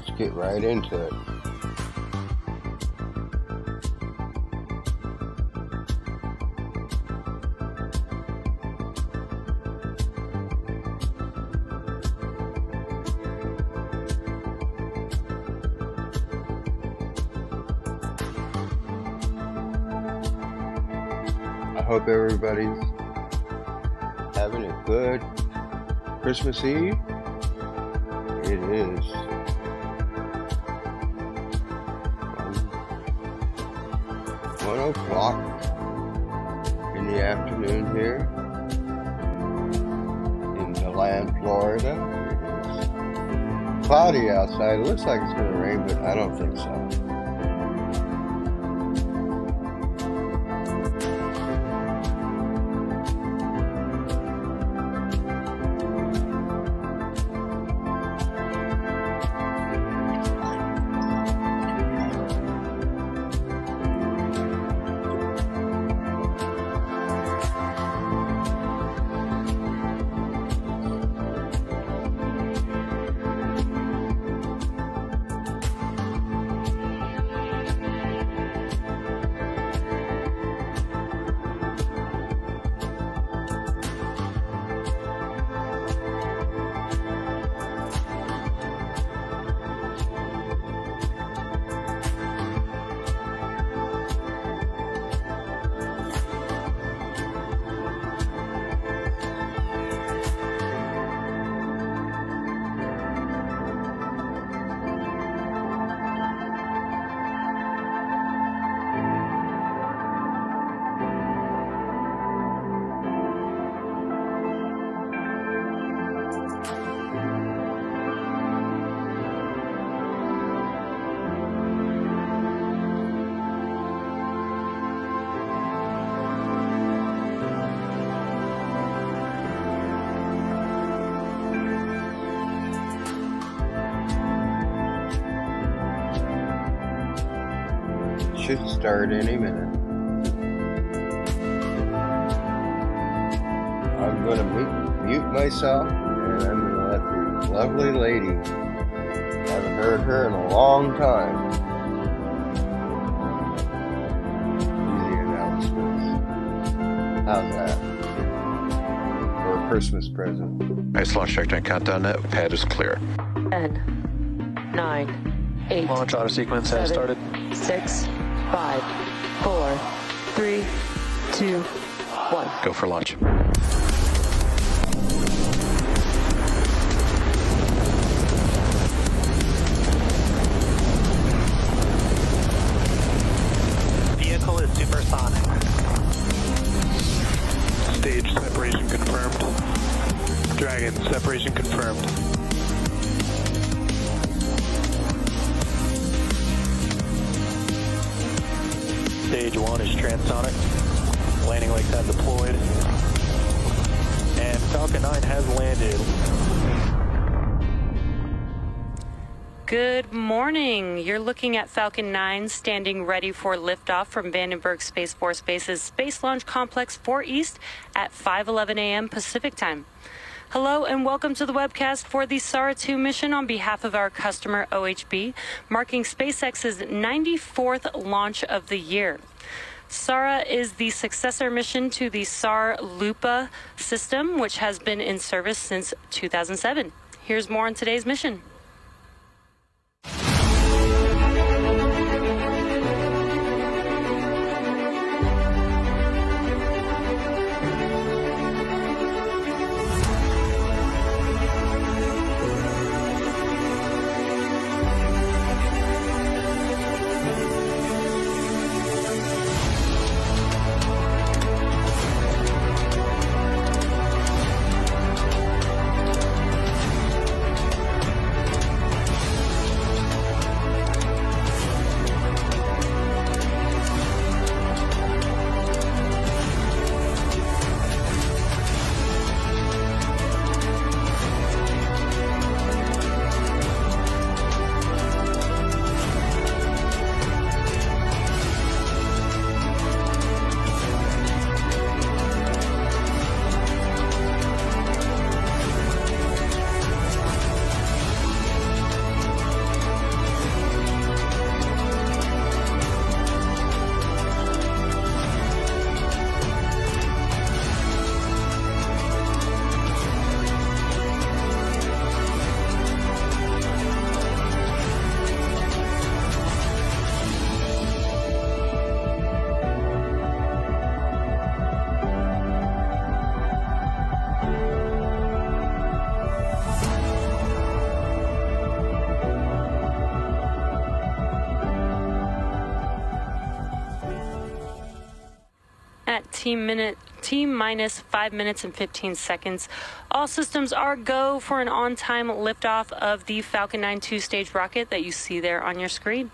let's get right into it. I hope everybody's having a good Christmas Eve. It is 1 o'clock in the afternoon here in DeLand, Florida. It is cloudy outside. It looks like it's going to rain, but I don't think so. Should start any minute. I'm going to mute myself, and I'm going to let the lovely lady, haven't heard her in a long time, do the announcements. How's that? For a Christmas present. Nice launch check countdown net. Pad is clear. 10, 9, 8. Launch auto sequence has started. 6, 5, 4, 3, 2, 1. Go for launch. Vehicle is supersonic. Stage separation confirmed. Dragon separation confirmed. Stage 1 is transonic. Landing legs have deployed. And Falcon 9 has landed. Good morning. You're looking at Falcon 9 standing ready for liftoff from Vandenberg Space Force Base's Space Launch Complex 4 East at 5:11 a.m. Pacific Time. Hello and welcome to the webcast for the SARA 2 mission on behalf of our customer OHB, marking SpaceX's 94th launch of the year. SARA is the successor mission to the SAR Lupa system, which has been in service since 2007. Here's more on today's mission. T-minus 5 minutes and 15 seconds. All systems are go for an on-time liftoff of the Falcon 9 two-stage rocket that you see there on your screen.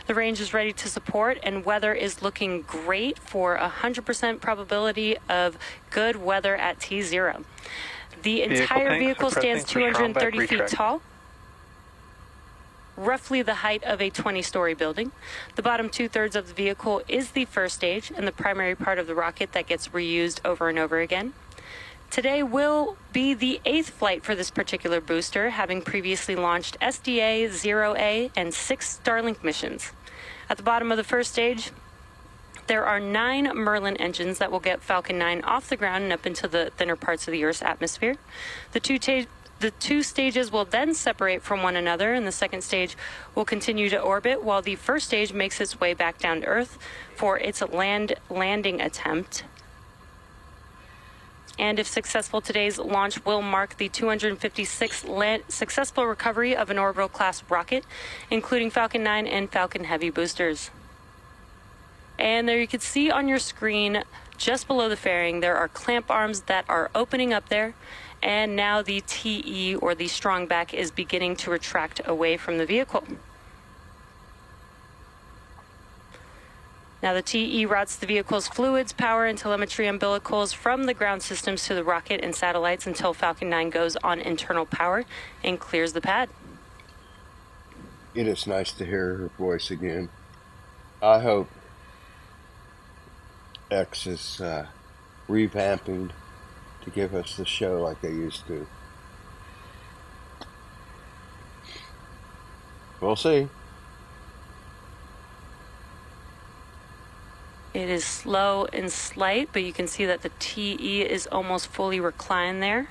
The range is ready to support, and weather is looking great for 100% probability of good weather at T0. The entire vehicle stands 230 feet tall, roughly the height of a 20-story building. The bottom two-thirds of the vehicle is the first stage and the primary part of the rocket that gets reused over and over again. Today will be the 8th flight for this particular booster, having previously launched SDA, 0A, and 6 Starlink missions. At the bottom of the first stage, there are 9 Merlin engines that will get Falcon 9 off the ground and up into the thinner parts of the Earth's atmosphere. The two stages will then separate from one another, and the second stage will continue to orbit while the first stage makes its way back down to Earth for its landing attempt. And if successful, today's launch will mark the 256th successful recovery of an orbital-class rocket, including Falcon 9 and Falcon Heavy boosters. And there you can see on your screen, just below the fairing, there are clamp arms that are opening up there. And now the TE, or the strong back, is beginning to retract away from the vehicle. Now the TE routes the vehicle's fluids, power, and telemetry umbilicals from the ground systems to the rocket and satellites until Falcon 9 goes on internal power and clears the pad. It is nice to hear her voice again. I hope X is revamping to give us the show like they used to. We'll see. It is slow and slight, but you can see that the TE is almost fully reclined there.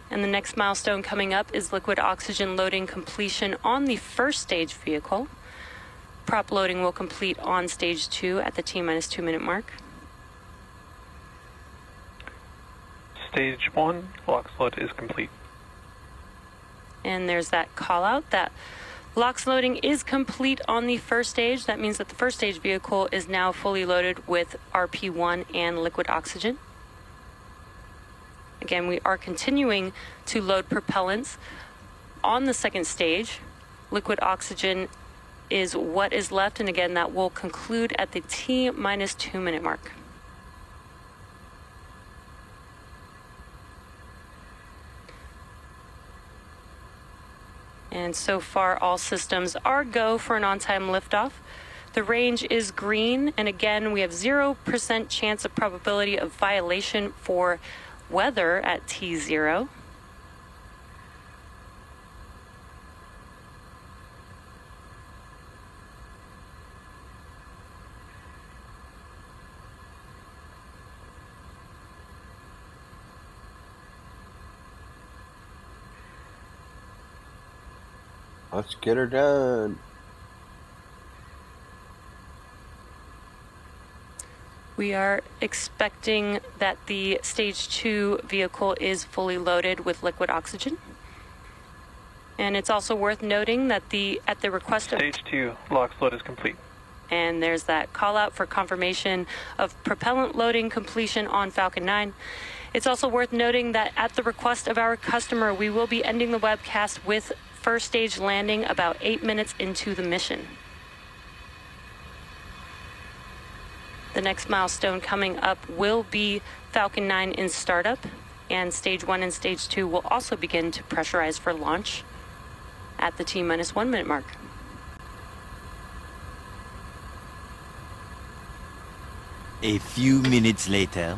And the next milestone coming up is liquid oxygen loading completion on the first stage vehicle. Prop loading will complete on stage 2 at the T-minus 2 minute mark. Stage 1, LOX load is complete. And there's that call out that LOX loading is complete on the first stage. That means that the first stage vehicle is now fully loaded with RP1 and liquid oxygen. Again, we are continuing to load propellants on the second stage. Liquid oxygen is what is left, and again, that will conclude at the T-minus 2 minute mark. And so far, all systems are go for an on-time liftoff. The range is green, and again, we have 0% chance of probability of violation for weather at T0. Let's get her done. We are expecting that the stage 2 vehicle is fully loaded with liquid oxygen. And it's also worth noting that at the request of Stage 2, LOX load is complete. And there's that call out for confirmation of propellant loading completion on Falcon 9. It's also worth noting that at the request of our customer, we will be ending the webcast with first stage landing about 8 minutes into the mission. The next milestone coming up will be Falcon 9 in startup, and stage 1 and stage 2 will also begin to pressurize for launch at the T-minus 1 minute mark. A few minutes later.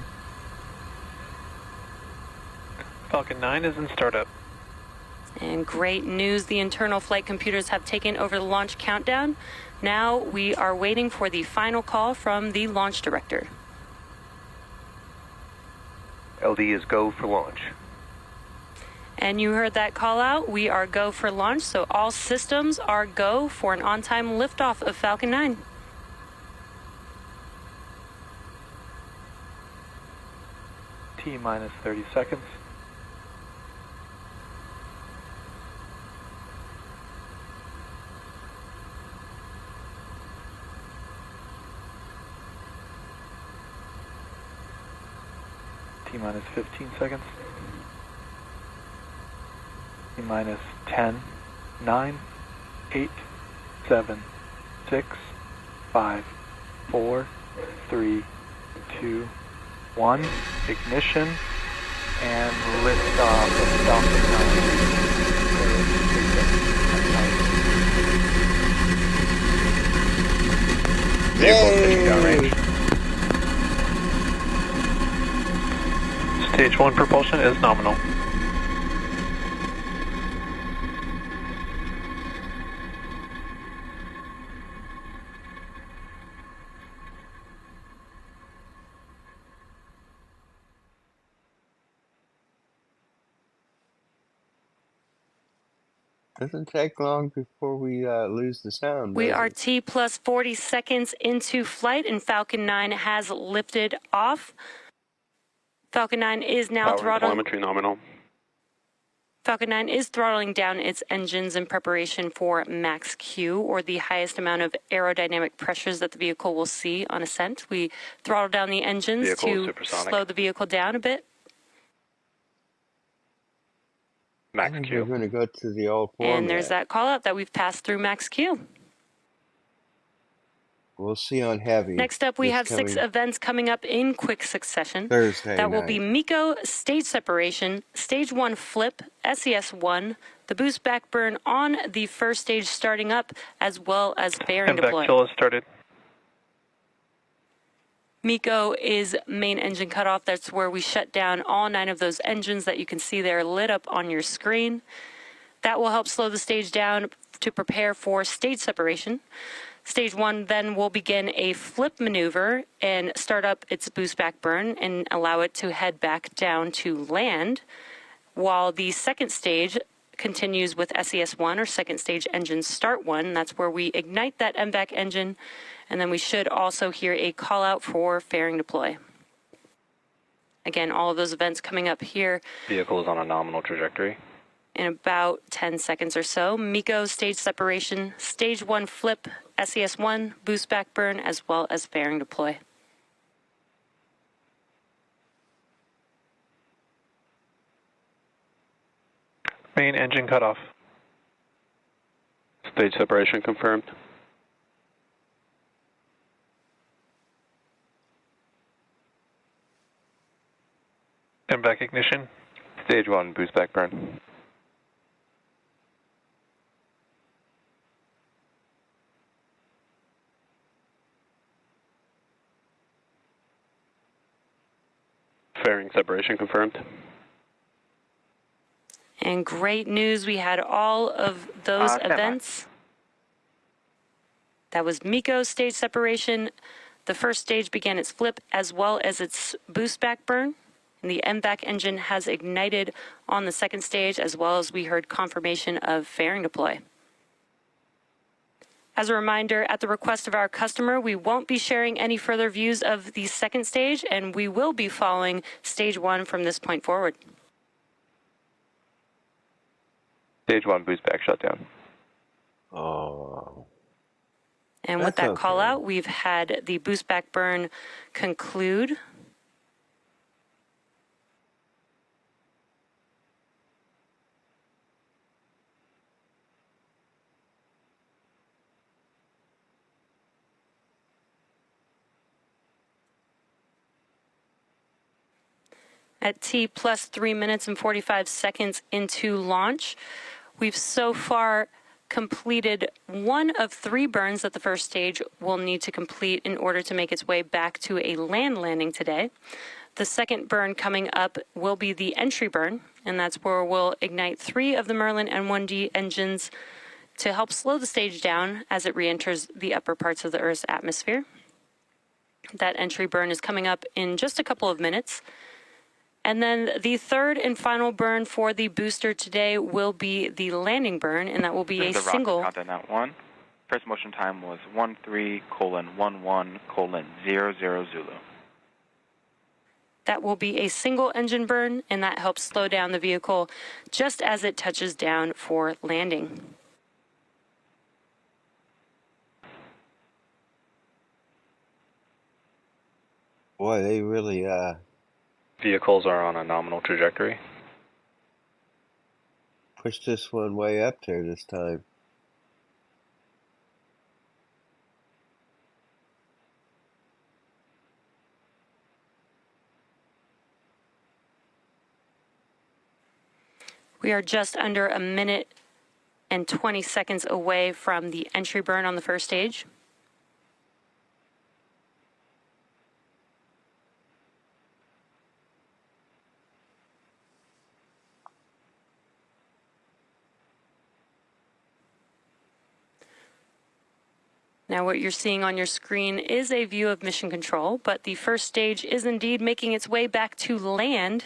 Falcon 9 is in startup. And great news, the internal flight computers have taken over the launch countdown. Now we are waiting for the final call from the launch director. LD is go for launch. And you heard that call out. We are go for launch, so all systems are go for an on-time liftoff of Falcon 9. T-minus 30 seconds. T-minus 15 seconds. T-minus 10, 9, 8, 7, 6, 5, 4, 3, 2, 1. Ignition and liftoff of Falcon 9. Vehicle switching downrange. Stage 1 propulsion is nominal. Doesn't take long before we lose the sound. We does are it? T plus 40 seconds into flight, and Falcon 9 has lifted off. Falcon 9 is now throttling. Nominal. Falcon 9 is throttling down its engines in preparation for max Q, or the highest amount of aerodynamic pressures that the vehicle will see on ascent. We throttle down the engines to slow the vehicle down a bit. I think we're going to go to the old format. And there's that call out that we've passed through max Q. We'll see on heavy. Next up, we have 6 events coming up in quick succession. Thursday That will night. be MECO, stage separation, stage 1 flip, SES-1, the boost back burn on the first stage starting up, as well as fairing deploy. Kill has started. MECO is main engine cutoff. That's where we shut down all 9 of those engines that you can see there lit up on your screen. That will help slow the stage down to prepare for stage separation. Stage 1 then will begin a flip maneuver and start up its boost back burn and allow it to head back down to land, while the second stage continues with SES-1, or second stage engine start 1. That's where we ignite that MVAC engine, and then we should also hear a call out for fairing deploy. Again, all of those events coming up here. Vehicle is on a nominal trajectory. In about 10 seconds or so. MECO, stage separation, stage 1 flip, SES-1, boost back burn, as well as fairing deploy. Main engine cutoff. Stage separation confirmed. MVAC ignition. Stage 1 boost back burn. Fairing separation confirmed. And great news, we had all of those events. That was MECO stage separation. The first stage began its flip as well as its boost back burn. And the MVAC engine has ignited on the second stage, as well as we heard confirmation of fairing deploy. As a reminder, at the request of our customer, we won't be sharing any further views of the second stage, and we will be following stage 1 from this point forward. Stage 1 boost back shutdown. Oh. And with that call out, we've had the boost back burn conclude. At T plus 3 minutes and 45 seconds into launch, we've so far completed 1 of 3 burns that the first stage will need to complete in order to make its way back to a land landing today. The second burn coming up will be the entry burn, and that's where we'll ignite 3 of the Merlin N1D engines to help slow the stage down as it re-enters the upper parts of the Earth's atmosphere. That entry burn is coming up in just a couple of minutes. And then the third and final burn for the booster today will be the landing burn, and that will be a single. Contact 1. First motion time was 13:11:00 Zulu. That will be a single engine burn, and that helps slow down the vehicle just as it touches down for landing. Boy, they really Vehicles are on a nominal trajectory. Push this one way up there this time. We are just under a minute and 20 seconds away from the entry burn on the first stage. Now what you're seeing on your screen is a view of mission control, but the first stage is indeed making its way back to land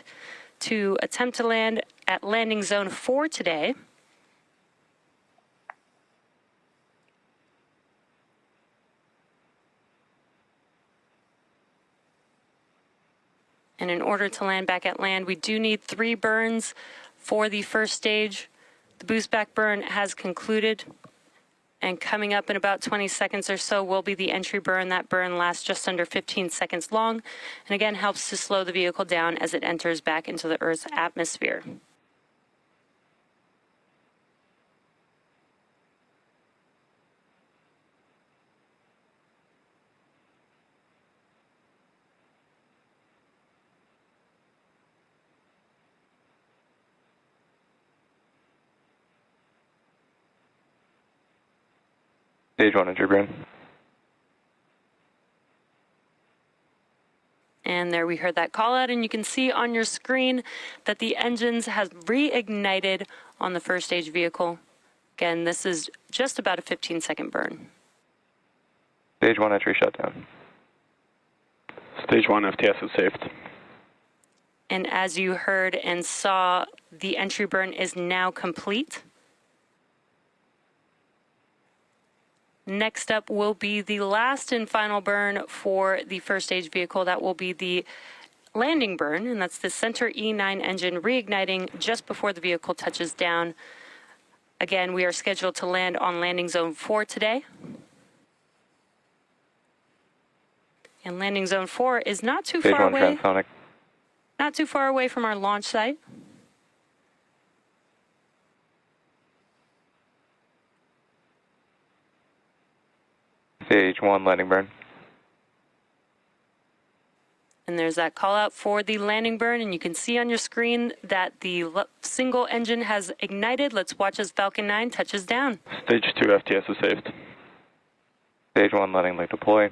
to attempt to land at landing zone 4 today. And in order to land back at land, we do need 3 burns for the first stage. The boost back burn has concluded. And coming up in about 20 seconds or so will be the entry burn. That burn lasts just under 15 seconds long, and again helps to slow the vehicle down as it enters back into the Earth's atmosphere. Stage 1 entry burn. And there we heard that call out, and you can see on your screen that the engines have reignited on the first stage vehicle. Again, this is just about a 15-second burn. Stage 1 entry shutdown. Stage 1 FTS is saved. And as you heard and saw, the entry burn is now complete. Next up will be the last and final burn for the first stage vehicle. That will be the landing burn, and that's the center E9 engine reigniting just before the vehicle touches down. Again, we are scheduled to land on landing zone 4 today. And landing zone 4 is not too Stage far 1 away. transonic. Not too far away from our launch site. Stage 1 landing burn. And there's that call out for the landing burn, and you can see on your screen that the single engine has ignited. Let's watch as Falcon 9 touches down. Stage 2 FTS is saved. Stage 1 landing leg deploy.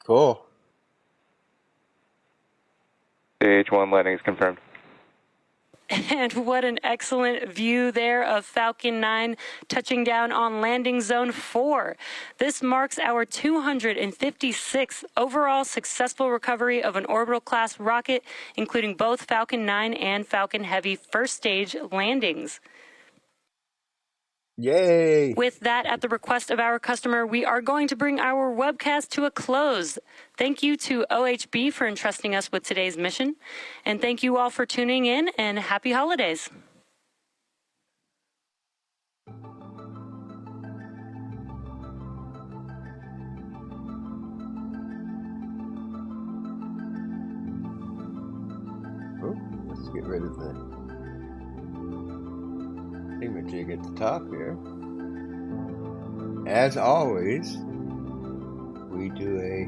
Cool. Stage 1 landing is confirmed. And what an excellent view there of Falcon 9 touching down on landing zone 4. This marks our 256th overall successful recovery of an orbital class rocket, including both Falcon 9 and Falcon Heavy first stage landings. Yay! With that, at the request of our customer, we are going to bring our webcast to a close. Thank you to OHB for entrusting us with today's mission. And thank you all for tuning in, and happy holidays. Oh, let's get rid of the thingamajig at the top here. As always, we do a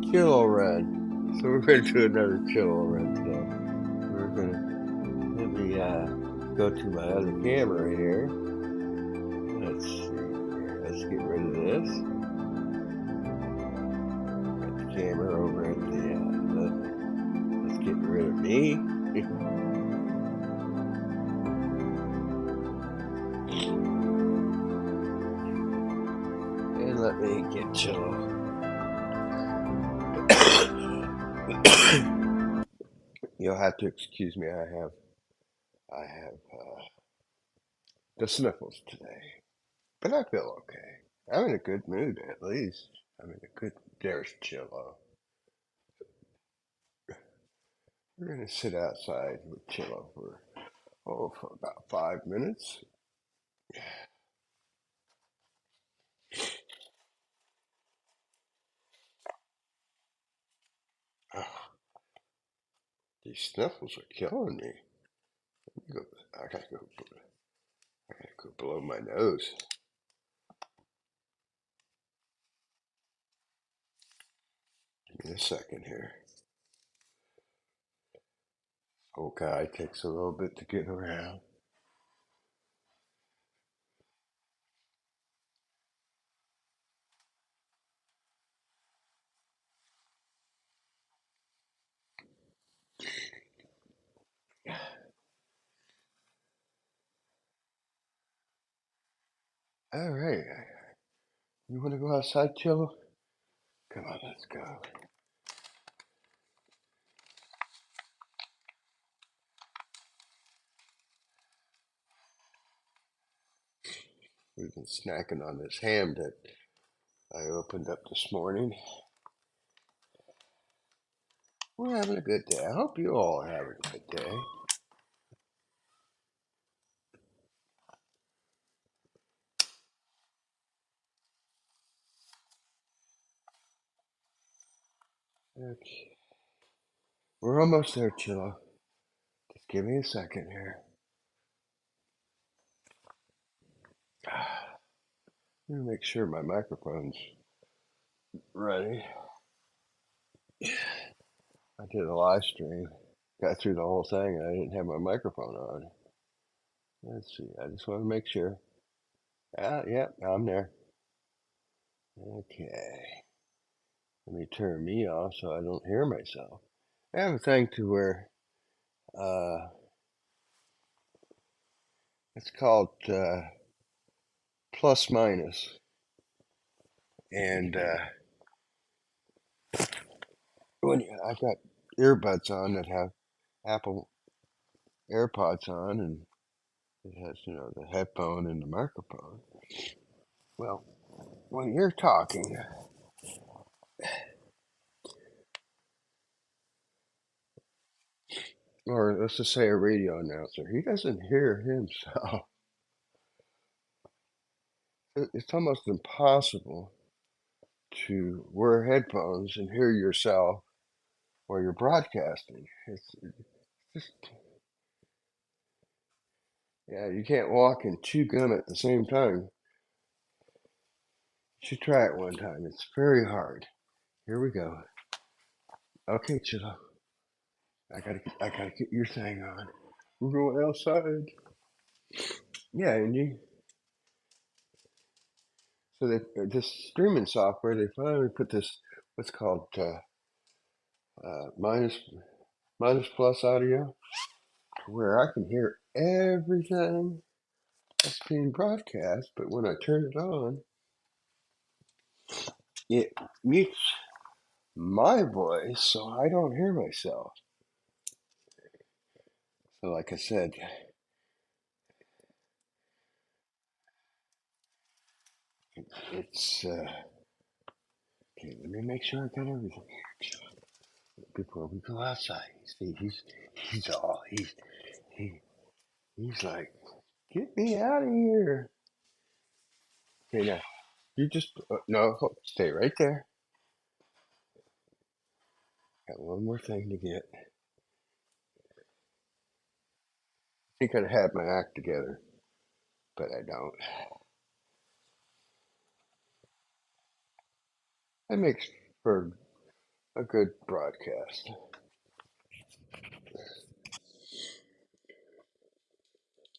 chillo run. So we're going to do another chillo run today. We're going to, let me go to my other camera here. Let's see here. Let's get rid of this. Got the camera over at the, let's get rid of me. And let me get chillo. You'll have to excuse me. I have the sniffles today, but I feel okay. I'm in a good mood at least. I'm in a good. There's chillo. We're gonna sit outside with chillo for about 5 minutes. These sniffles are killing me. I gotta go below my nose. Give me a second here. Old guy takes a little bit to get around. All right. You want to go outside, Chilla? Come on, let's go. We've been snacking on this ham that I opened up this morning. We're having a good day. I hope you all are having a good day. Okay. We're almost there, Chilla. Just give me a second here. Let me make sure my microphone's ready. I did a live stream. Got through the whole thing and I didn't have my microphone on. Let's see. I just want to make sure. Yeah, I'm there. Okay. Let me turn me off so I don't hear myself. I have a thing to where it's called plus minus. And when I've got earbuds on that have Apple AirPods on, and it has, the headphone and the microphone. Well, when you're talking, or let's just say a radio announcer, he doesn't hear himself. It's almost impossible to wear headphones and hear yourself while you're broadcasting. It's just, yeah, you can't walk and chew gum at the same time. You should try it one time. It's very hard. Here we go. Okay, Chilla. I gotta get your thing on. We're going outside. Yeah, and so this streaming software, they finally put this, what's called minus plus audio, where I can hear everything that's being broadcast, but when I turn it on, it mutes my voice, so I don't hear myself. So like I said, it's okay, let me make sure I got everything before we go outside. See, he's like, get me out of here. Okay, now you just no, stay right there. Got one more thing to get. I think I'd have my act together, but I don't. That makes for a good broadcast.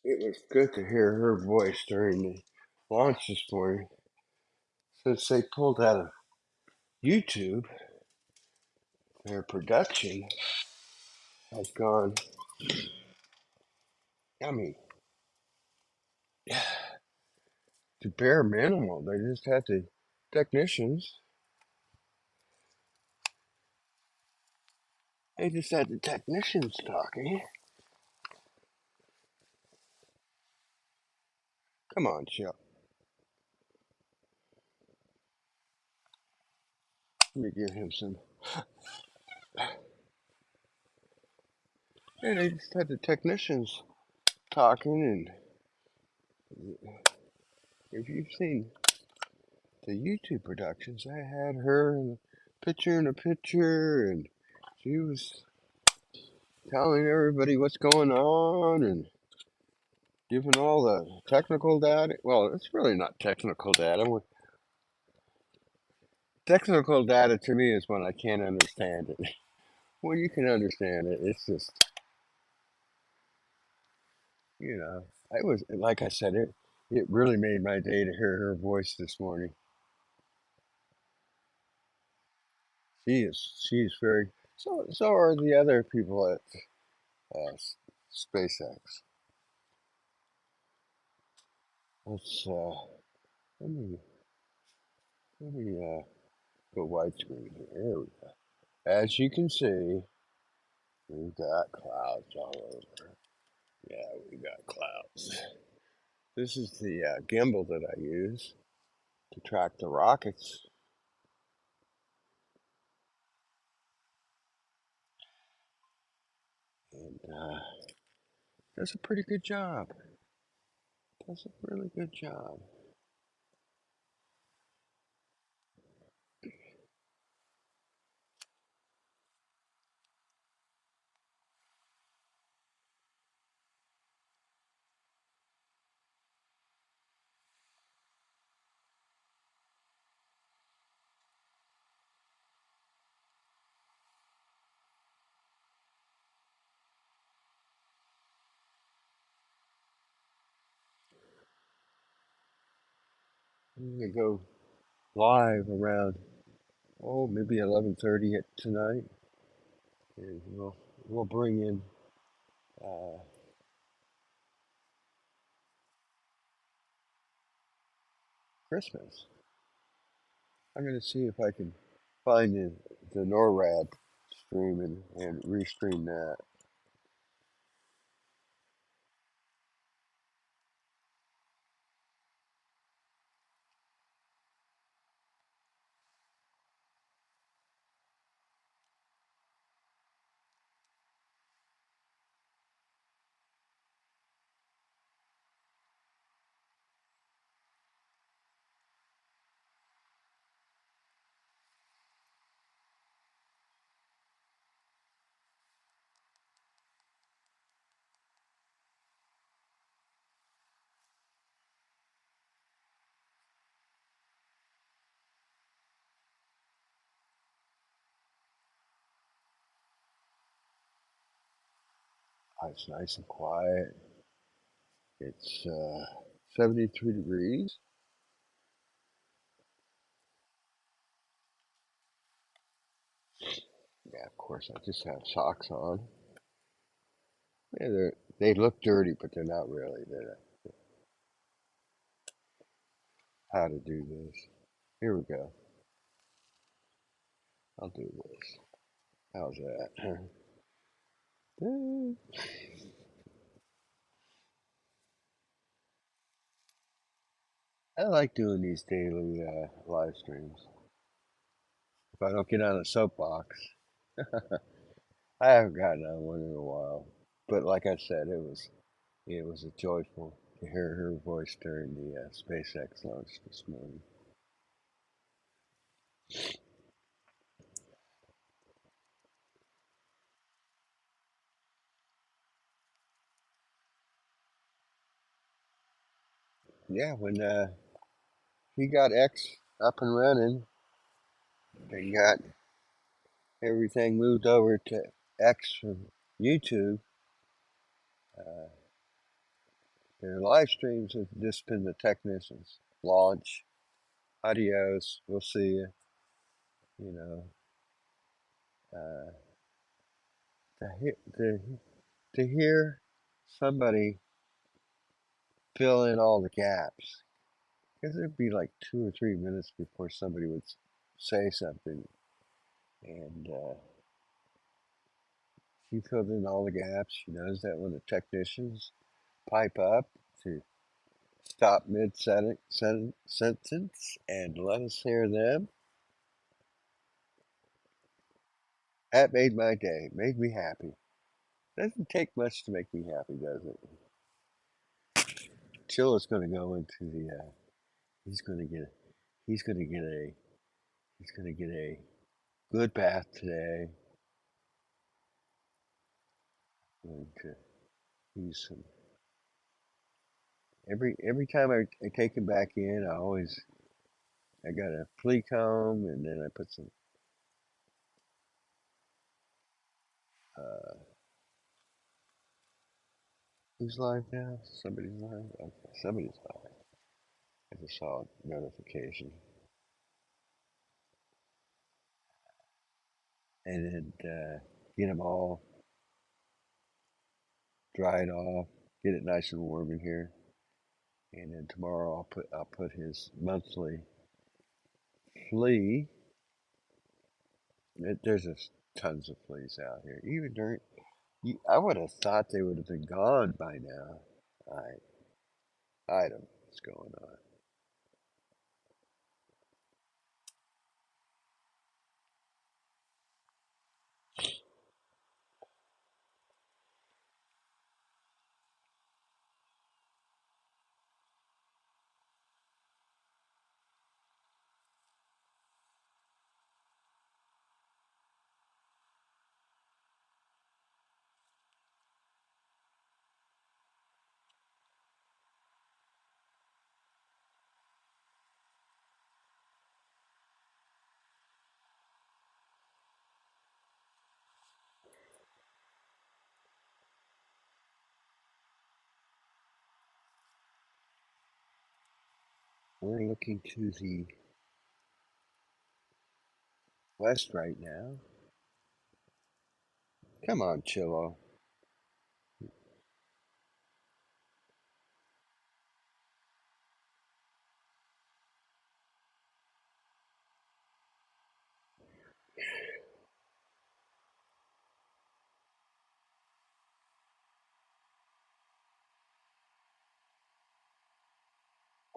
It was good to hear her voice during the launch this morning. Since they pulled out of YouTube, their production has gone, I mean, to bare minimal. They just had the technicians. They just had the technicians talking. Come on, Chuck. Let me give him some. Yeah, they just had the technicians talking, and if you've seen the YouTube productions, I had her in a picture, and she was telling everybody what's going on and giving all the technical data. Well, it's really not technical data. Technical data to me is when I can't understand it. When you can understand it, it's just, I was, like I said, it really made my day to hear her voice this morning. She's very, so are the other people at SpaceX. Let's, let me, let me, go widescreen here. There we go. As you can see, we've got clouds all over. Yeah, we got clouds. This is the gimbal that I use to track the rockets. And does a pretty good job. Does a really good job. I'm gonna go live around maybe 11:30 tonight, and we'll bring in uh, Christmas. I'm gonna see if I can find the NORAD stream and restream that. It's nice and quiet. It's 73 degrees. Yeah, of course, I just have socks on. Yeah, they look dirty, but they're not really. How to do this. Here we go. I'll do this. How's that? I like doing these daily live streams. If I don't get on a soapbox, I haven't gotten on one in a while. But like I said, it was a joyful to hear her voice during the SpaceX launch this morning. Yeah, when he got X up and running, they got everything moved over to X from YouTube. Uh, their live streams have just been the technicians. Launch, adios, we'll see you. You know, uh, to hear somebody fill in all the gaps, because it'd be like 2 or 3 minutes before somebody would say something, and she filled in all the gaps. She knows that when the technicians pipe up to stop mid sentence and let us hear them. That made my day, made me happy. Doesn't take much to make me happy, does it? Chill is going to go into the. He's going to get. He's going to get a. He's going to get a good bath today. going to use some. Every time I take him back in, I got a flea comb, and then I put some who's live now? Somebody's live? Okay, somebody's live. I just saw a notification. And then get them all dried off, get it nice and warm in here. And then tomorrow I'll put his monthly flea. There's just tons of fleas out here. Even during, I would have thought they would have been gone by now. I don't know what's going on. We're looking to the west right now. Come on, Chillo.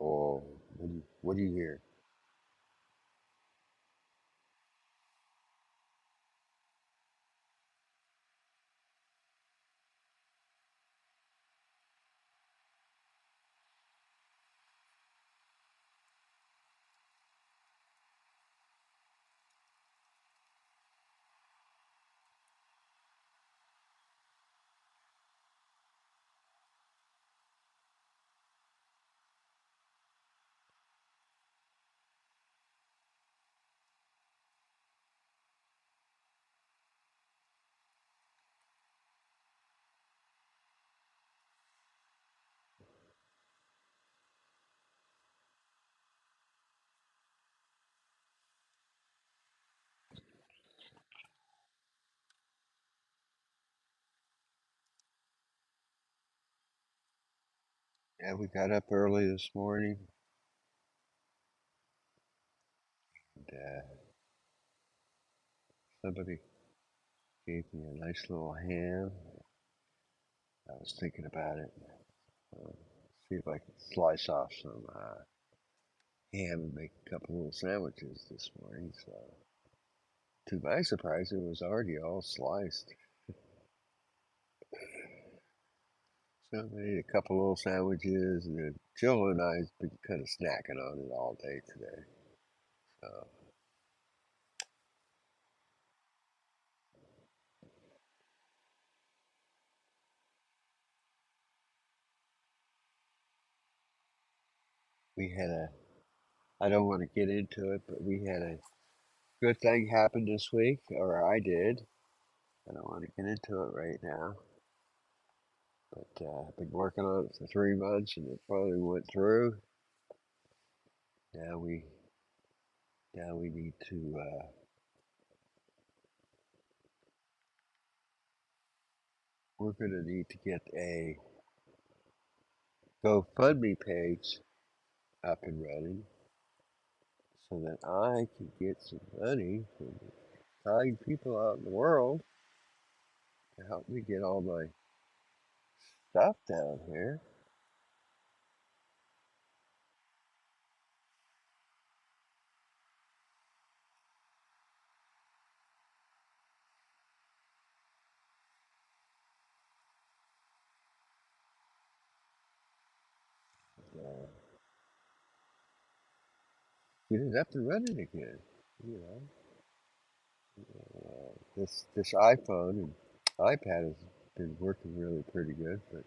Oh, what do you hear? Yeah, we got up early this morning, and somebody gave me a nice little ham. I was thinking about it. Uh, See if I can slice off some ham and make a couple little sandwiches this morning. So, to my surprise, it was already all sliced. So I made a couple little sandwiches, and then Jill and I's been kind of snacking on it all day today. So we had a. I don't want to get into it, but we had a good thing happen this week, or I did. I don't want to get into it right now, but I've been working on it for 3 months, and it finally went through. Now we now we need to. We're gonna need to get a GoFundMe page up and running so that I can get some money from kind people out in the world to help me get all my stuff down here. Uh, get it up and running again. You know, this iPhone and iPad is been working really pretty good, but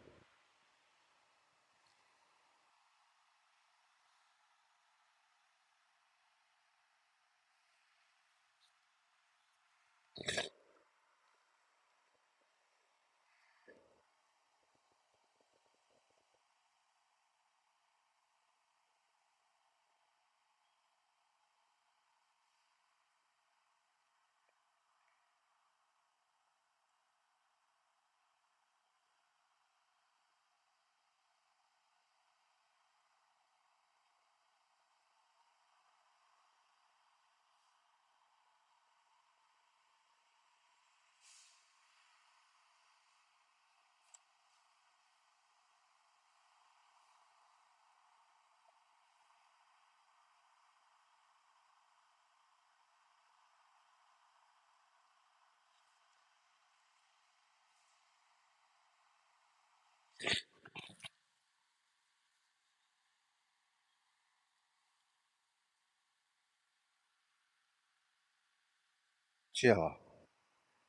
chill.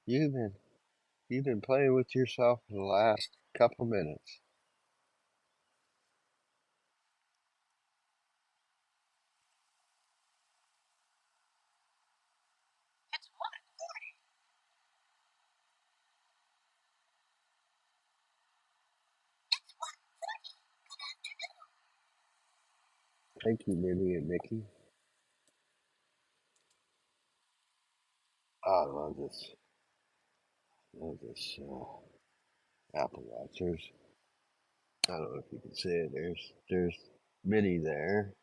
You've been you've been playing with yourself for the last couple minutes. Thank you, Minnie and Mickey. I love this Apple Watch. I don't know if you can see it. There's Minnie there.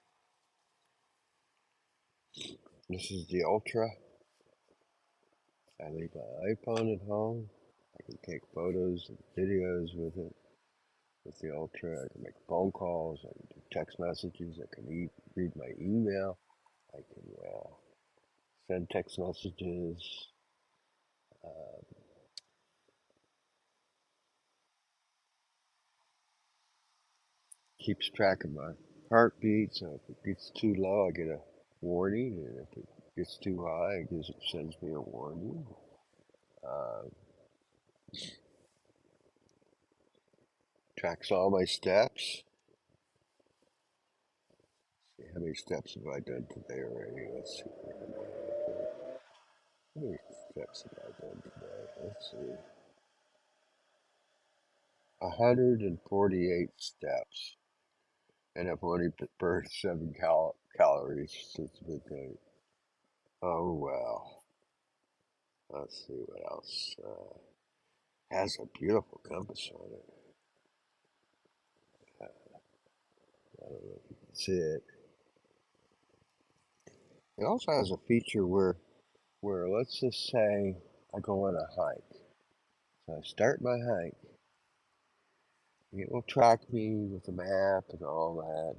This is the Ultra. I leave my iPhone at home. I can take photos and videos with it. With the Ultra, I can make phone calls. I can do text messages. I can read my email. I can send text messages. Uh, keeps track of my heartbeat. So if it gets too low, I get a warning, and if it gets too high, it sends me a warning. Uh, tracks all my steps. See how many steps have I done today already? Let's see. How many steps have I done today? Let's see. 148 steps, and I've only burned 7 calories since midnight. Oh well. Let's see what else. Has a beautiful compass on it. I don't know if you can see it. It also has a feature where let's just say I go on a hike. So I start my hike. It will track me with the map and all that.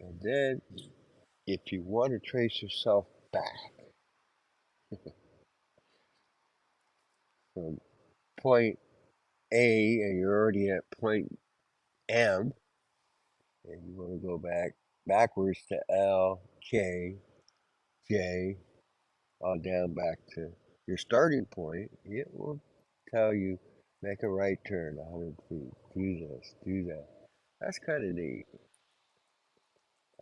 And then if you want to trace yourself back from point A and you're already at point M and you want to go backwards to L, K, J, on down back to your starting point, it will tell you make a right turn 100 feet, do this, do that. That's kind of neat.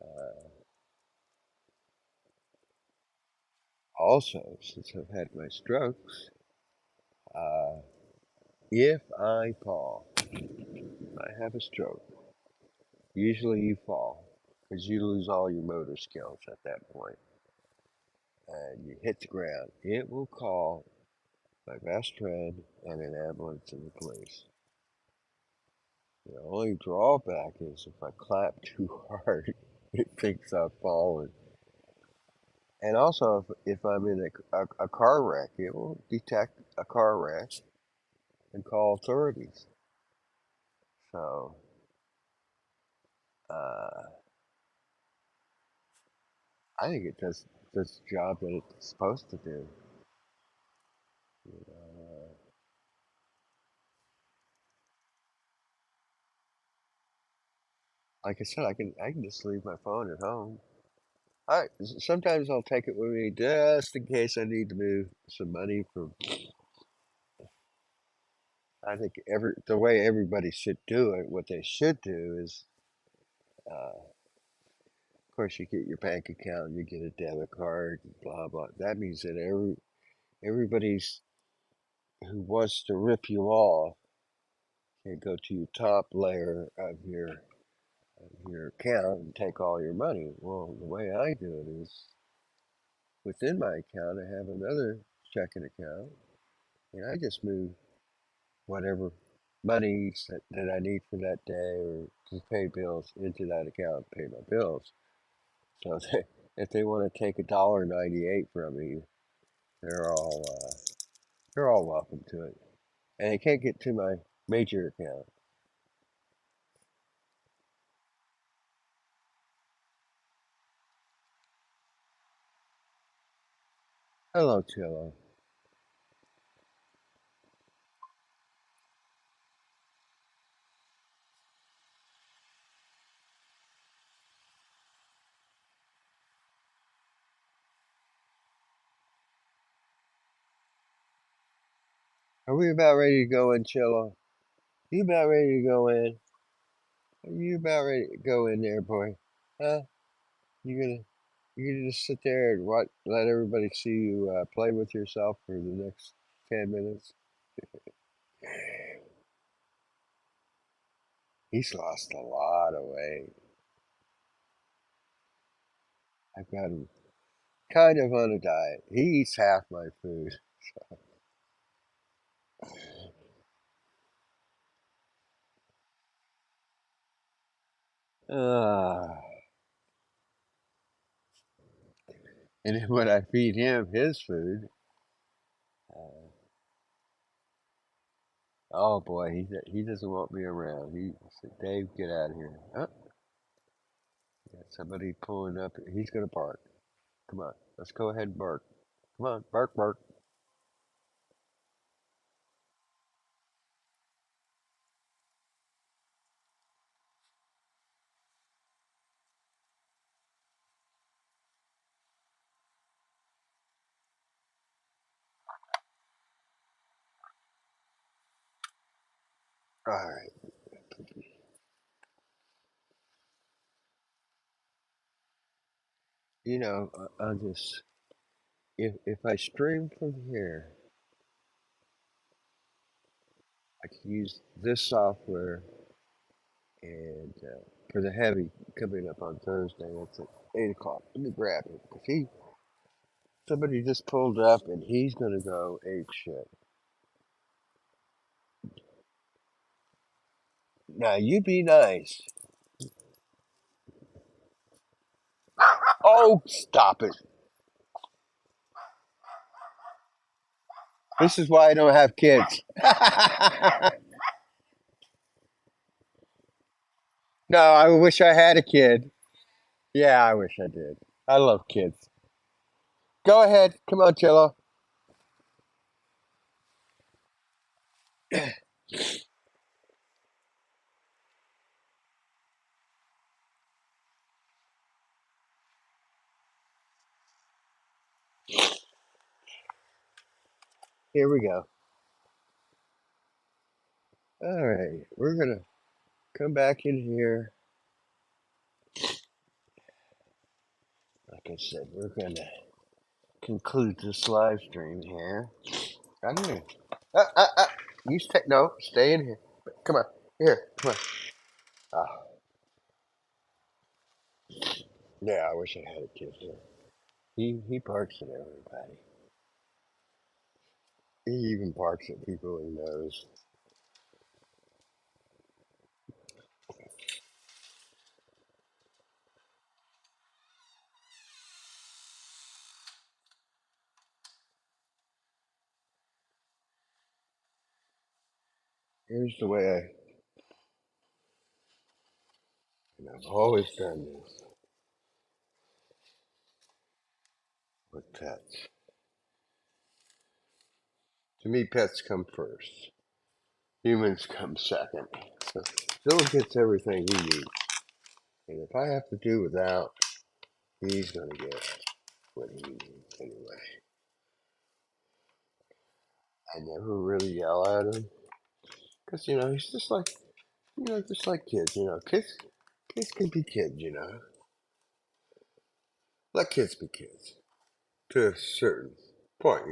Uh, Also, since I've had my strokes, uh, if I fall, I have a stroke. Usually you fall because you lose all your motor skills at that point and you hit the ground. It will call my best friend and an ambulance and the police. The only drawback is if I clap too hard, it thinks I've fallen. And also, if I'm in a car wreck, it will detect a car wreck and call authorities. So, uh, I think it does the job that it's supposed to do. You know, like I said, I can just leave my phone at home. Sometimes I'll take it with me just in case I need to move some money from I think the way everybody should do it, what they should do is, of course, you get your bank account, you get a debit card, blah blah. That means that everybody's who wants to rip you off can go to your top layer of your account and take all your money. Well, the way I do it is within my account, I have another checking account, and I just move whatever monies that I need for that day or to pay bills into that account, pay my bills. So if they want to take $1.98 from me, they're all they're all welcome to it, and they can't get to my major account. Hello, Chillo. Are we about ready to go in, Chillo? You about ready to go in? Are you about ready to go in there, boy? Huh? You gonna you gonna just sit there and let everybody see you play with yourself for the next 10 minutes? He's lost a lot of weight. I've got him kind of on a diet. He eats half my food. Uh, and then when I feed him his food, uh, oh boy, he doesn't want me around. He said, "Dave, get out of here." Oh, got somebody pulling up. He's gonna bark. Come on, let's go ahead and bark. Come on, bark, bark. All right. You know, I'll just if I stream from here, I can use this software and for the heavy coming up on Thursday. It's at 8 o'clock. Let me grab it because somebody just pulled up and he's gonna go ape shit. Now you be nice. Oh, stop it! This is why I don't have kids. No, I wish I had a kid. Yeah, I wish I did. I love kids. Go ahead. Come on, Chilla. Here we go. All right, we're gonna come back in here. Like I said, we're gonna conclude this live stream here. I'm gonna. You stay. No, stay in here. Come on. Here. Come on. Ah, yeah. I wish I had a kid here. He barks at everybody. He even barks at people he knows. Here's the way I've always done this with pets. To me, pets come first. Humans come second. So Phil gets everything he needs. And if I have to do without, he's going to get what he needs anyway. I never really yell at him. Because, he's just like, just like kids, kids can be kids, let kids be kids to a certain point,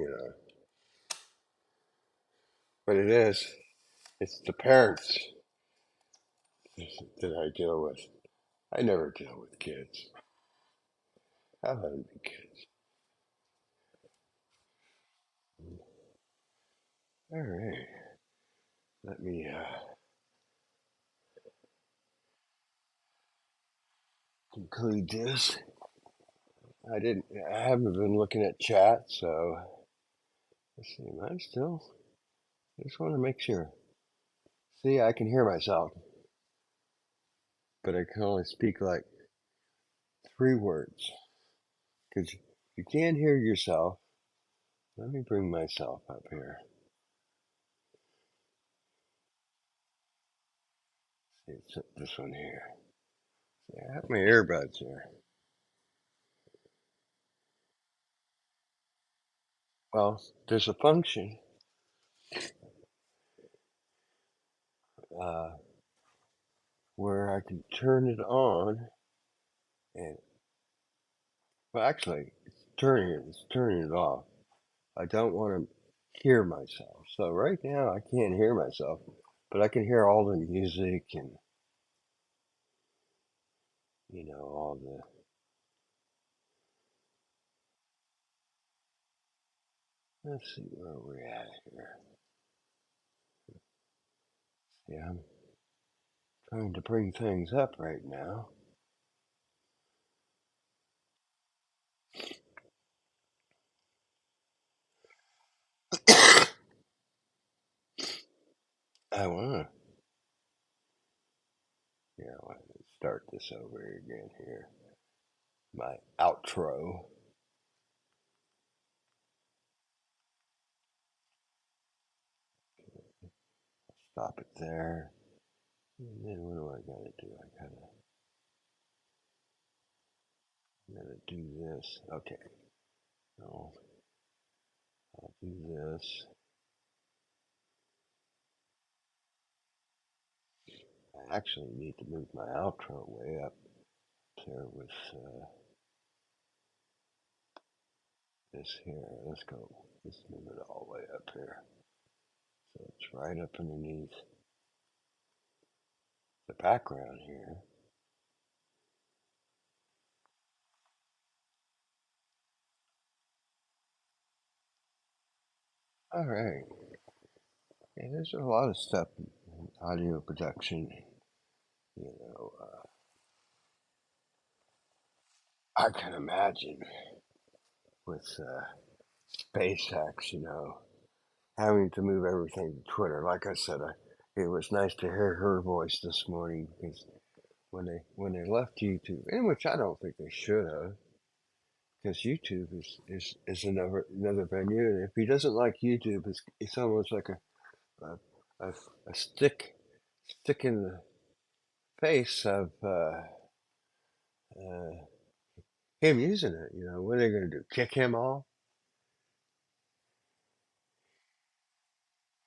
but it's the parents that I deal with. I never deal with kids. I let them be kids. All right, let me conclude this. I haven't been looking at chat, so let's see. Am I still? I just want to make sure. See, I can hear myself, but I can only speak like 3 words because you can't hear yourself. Let me bring myself up here. See, it's this one here. See, I have my earbuds here. Well, there's a function uh, where I can turn it on, and well, actually, it's turning it off. I don't want to hear myself. So right now, I can't hear myself, but I can hear all the music and all the. Let's see where we're at here. Yeah, I'm trying to bring things up right now. I want to start this over again here. My outro. Stop it there. And then what do I gotta do? I gotta do this. Okay. No, I'll do this. I actually need to move my outro way up there with this here. Let's go. Let's move it all the way up here. So it's right up underneath the background here. All right. Yeah, there's a lot of stuff in audio production. I can imagine with SpaceX, having to move everything to Twitter. Like I said, it was nice to hear her voice this morning because when they left YouTube, in which I don't think they should have, because YouTube is another venue, and if he doesn't like YouTube, it's almost like a stick in the face of him using it. What are they going to do? Kick him off?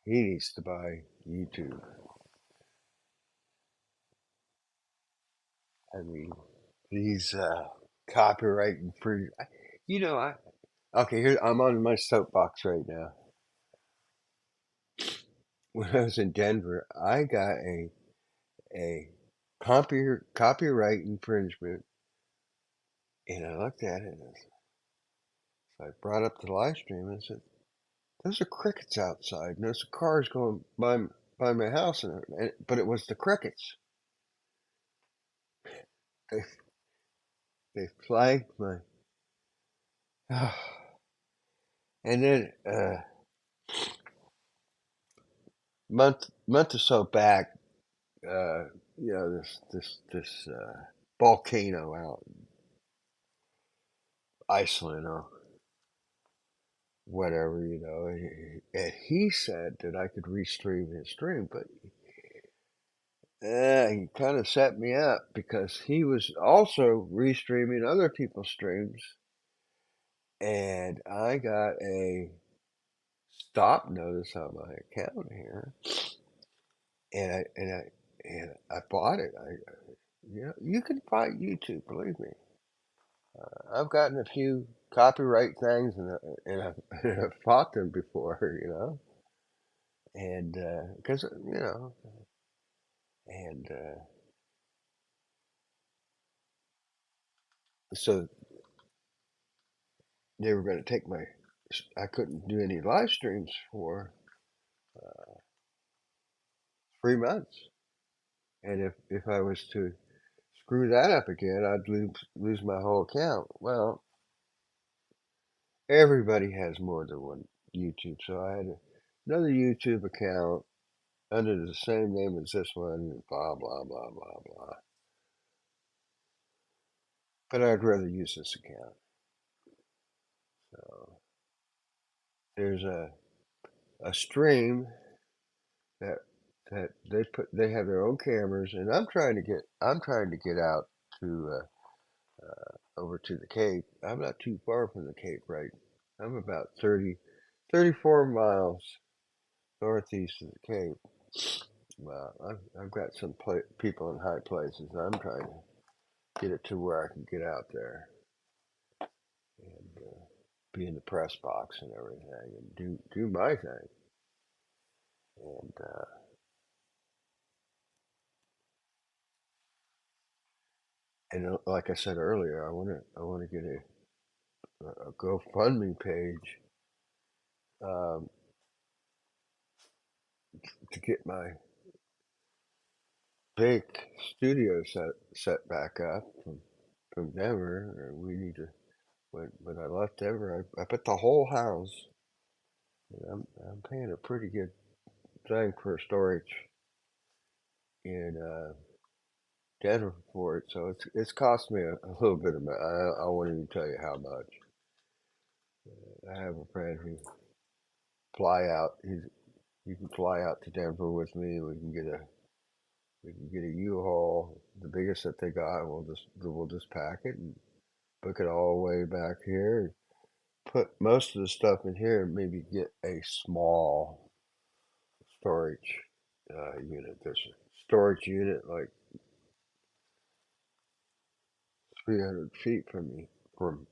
He needs to buy YouTube. I mean, these copyright infringement. Okay. Here I'm on my soapbox right now. When I was in Denver, I got a copyright infringement, and I looked at it, and so I brought up the live stream and said, "Those are crickets outside, and there's cars going by my house, but it was the crickets. They they flagged my." And then month or so back, this volcano out in Iceland or whatever, and he said that I could restream his stream, but he kind of set me up because he was also restreaming other people's streams, and I got a stop notice on my account here and I bought it. You can find YouTube, believe me. I've gotten a few copyright things, and I've fought them before, and because and so they were going to take my. I couldn't do any live streams for 3 months, and if I was to screw that up again, I'd lose my whole account. Well, everybody has more than one YouTube, so I had another YouTube account under the same name as this one, and blah blah blah blah blah. But I'd rather use this account. So there's a stream that they have their own cameras, and I'm trying to get out to over to the Cape. I'm not too far from the Cape, right? I'm about 34 miles northeast of the Cape. Well, I've got some people in high places. I'm trying to get it to where I can get out there and be in the press box and everything, and do my thing. And like I said earlier, I want to get a GoFundMe page to get my big studio set back up from Denver. We need to. When I left Denver, I put the whole house. And I'm paying a pretty good thing for storage in Denver for it, so it's cost me a little bit of money. I won't even tell you how much. I have a friend who fly out. You can fly out to Denver with me. We can get a U-Haul, the biggest that they got. We'll just pack it and book it all the way back here. Put most of the stuff in here, and maybe get a small storage unit. There's a storage unit like 300 feet from me, from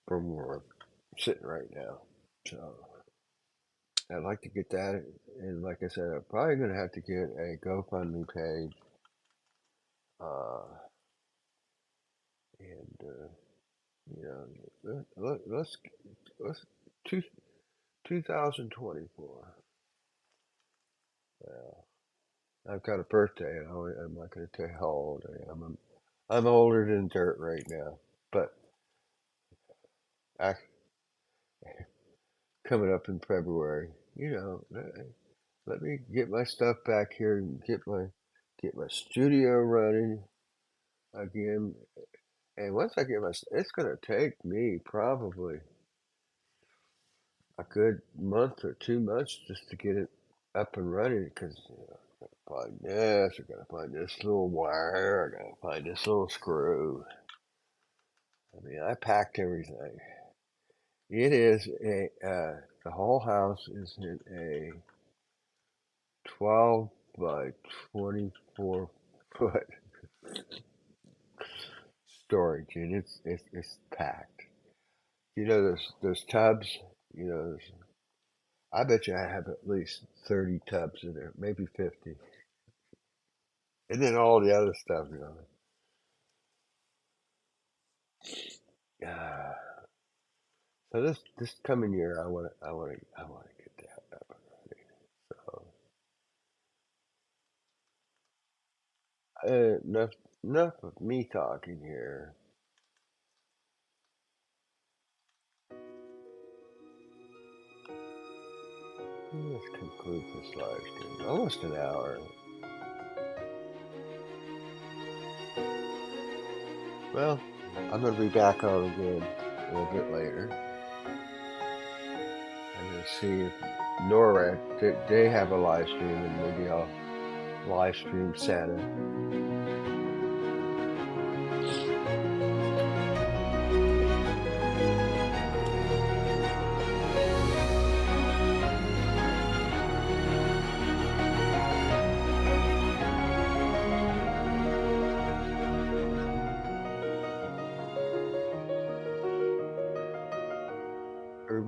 where I'm sitting right now. So I'd like to get that, and like I said, I'm probably going to have to get a GoFundMe page, and let's 2024. Well, I've got a birthday, and I'm not going to tell you how old I am. I'm older than dirt right now, but I coming up in February. Let me get my stuff back here and get my studio running again. And once I get it's gonna take me probably a good month or 2 months just to get it up and running, because I gotta find this, I gotta find this little wire, I gotta find this little screw. I mean, I packed everything. It is the whole house is in a 12 by 24 foot storage, and it's packed. Those tubs. I bet you I have at least 30 tubs in there, maybe 50, and then all the other stuff. So this coming year, I want to get that up and running. So enough of me talking here. Let's conclude this live stream. Almost an hour. Well, I'm going to be back on again a little bit later. I'm going to see if NORAD, they have a live stream, and maybe I'll live stream Santa.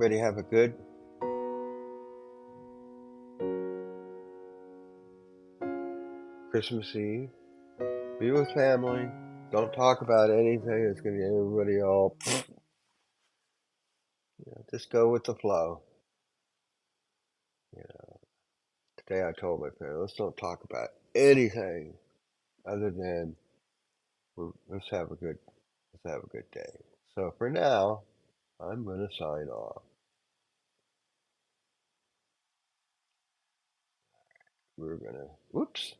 everybody have a good Christmas Eve. Be with family. Don't talk about anything that's going to get everybody all. Just go with the flow. Today I told my family, let's don't talk about anything other than let's have a good day. So for now, I'm going to sign off. We're going to, whoops.